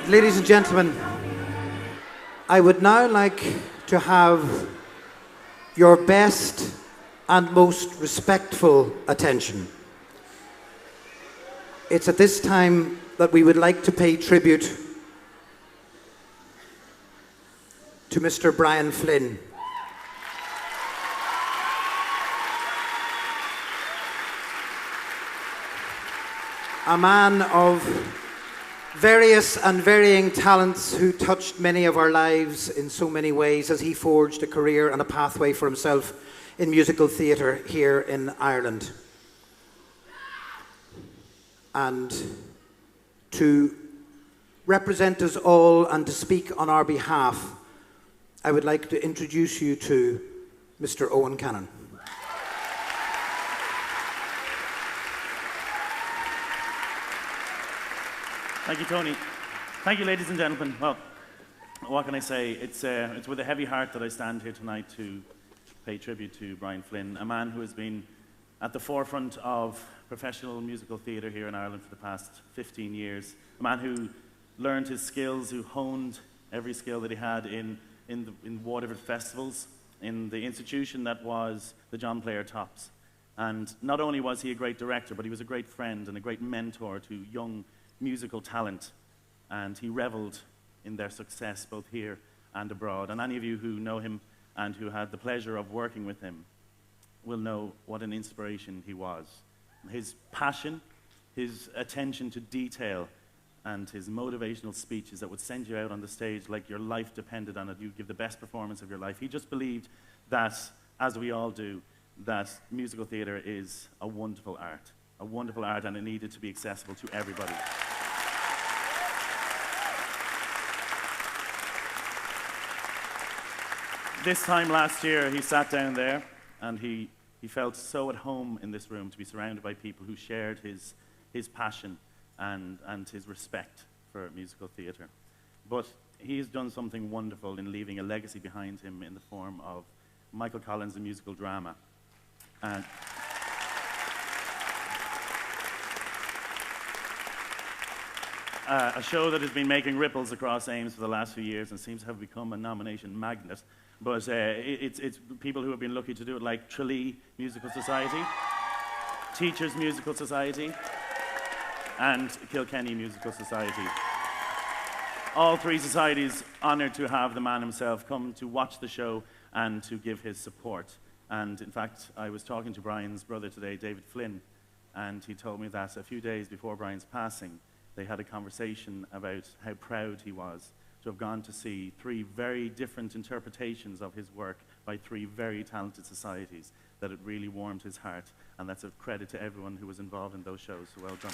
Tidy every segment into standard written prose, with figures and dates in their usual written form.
Ladies and gentlemen, I would now like to have your best and most respectful attention. It's at this time that we would like to pay tribute to Mr. Bryan Flynn. A man of various and varying talents who touched many of our lives in so many ways as he forged a career and a pathway for himself in musical theatre here in Ireland. And to represent us all and to speak on our behalf, I would like to introduce you to Mr. Owen Cannon. Thank you, Tony. Thank you, ladies and gentlemen. Well, what can I say? It's with a heavy heart that I stand here tonight to pay tribute to Bryan Flynn, a man who has been at the forefront of professional musical theatre here in Ireland for the past 15 years. A man who learned his skills, who honed every skill that he had in Waterford festivals, in the institution that was the John Player Tops. And not only was he a great director, but he was a great friend and a great mentor to young musical talent, and he reveled in their success both here and abroad. And any of you who know him and who had the pleasure of working with him will know what an inspiration he was. His passion, his attention to detail, and his motivational speeches that would send you out on the stage like your life depended on it. You'd give the best performance of your life. He just believed that, as we all do, that musical theatre is a wonderful art, and it needed to be accessible to everybody. This time last year, he sat down there and he felt so at home in this room to be surrounded by people who shared his passion and his respect for musical theatre. But he's done something wonderful in leaving a legacy behind him in the form of Michael Collins' The Musical Drama. And a show that has been making ripples across Ames for the last few years and seems to have become a nomination magnet. But it's people who have been lucky to do it, like Tralee Musical Society, Teachers Musical Society, and Kilkenny Musical Society. All three societies honoured to have the man himself come to watch the show and to give his support. And in fact, I was talking to Bryan's brother today, David Flynn, and he told me that a few days before Bryan's passing, they had a conversation about how proud he was to have gone to see three very different interpretations of his work by three very talented societies, that it really warmed his heart, and that's a credit to everyone who was involved in those shows, so well done.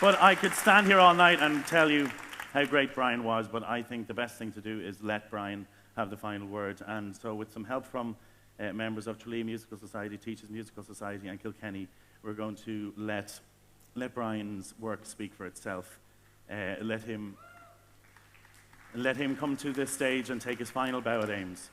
But I could stand here all night and tell you how great Bryan was, but I think the best thing to do is let Bryan have the final word. And so with some help from members of Tralee Musical Society, Teachers Musical Society, and Kilkenny, we're going to let Bryan's work speak for itself. Let him come to this stage and take his final bow at Ames.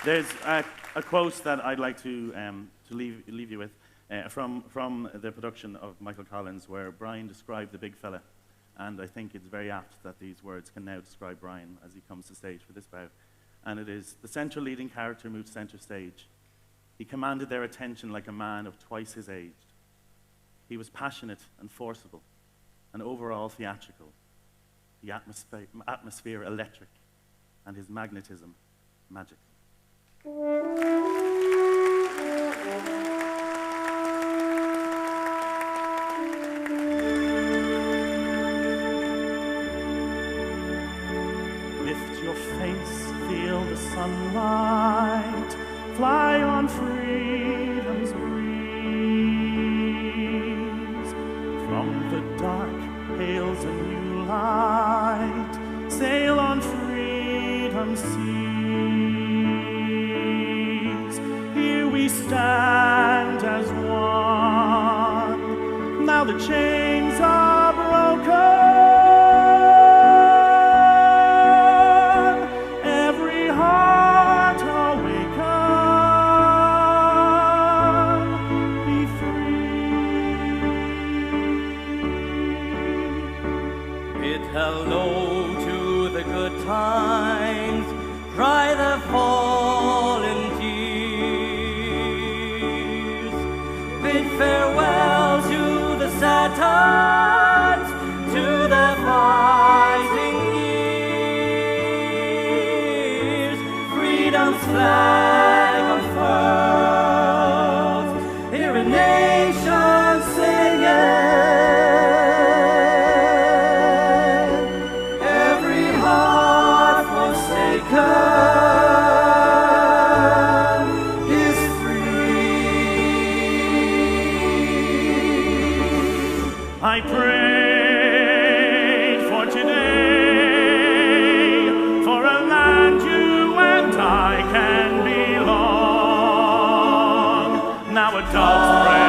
There's a quote that I'd like to leave you with from the production of Michael Collins, where Bryan described the big fella. And I think it's very apt that these words can now describe Bryan as he comes to stage for this bout. And it is, the central leading character moved center stage. He commanded their attention like a man of twice his age. He was passionate and forcible, and overall theatrical. The atmosphere electric, and his magnetism magic. Lift your face, feel the sunlight, fly on freedom's breeze. From the dark hails a new light, sail on freedom's seas. Here we stand as one, now the chains are broken. Spartans to the fighting years, freedom's flag unfurls, hear a nation singing, every heart forsaken is free. I prayed for today, for a land you and I can belong. Now a dog's breath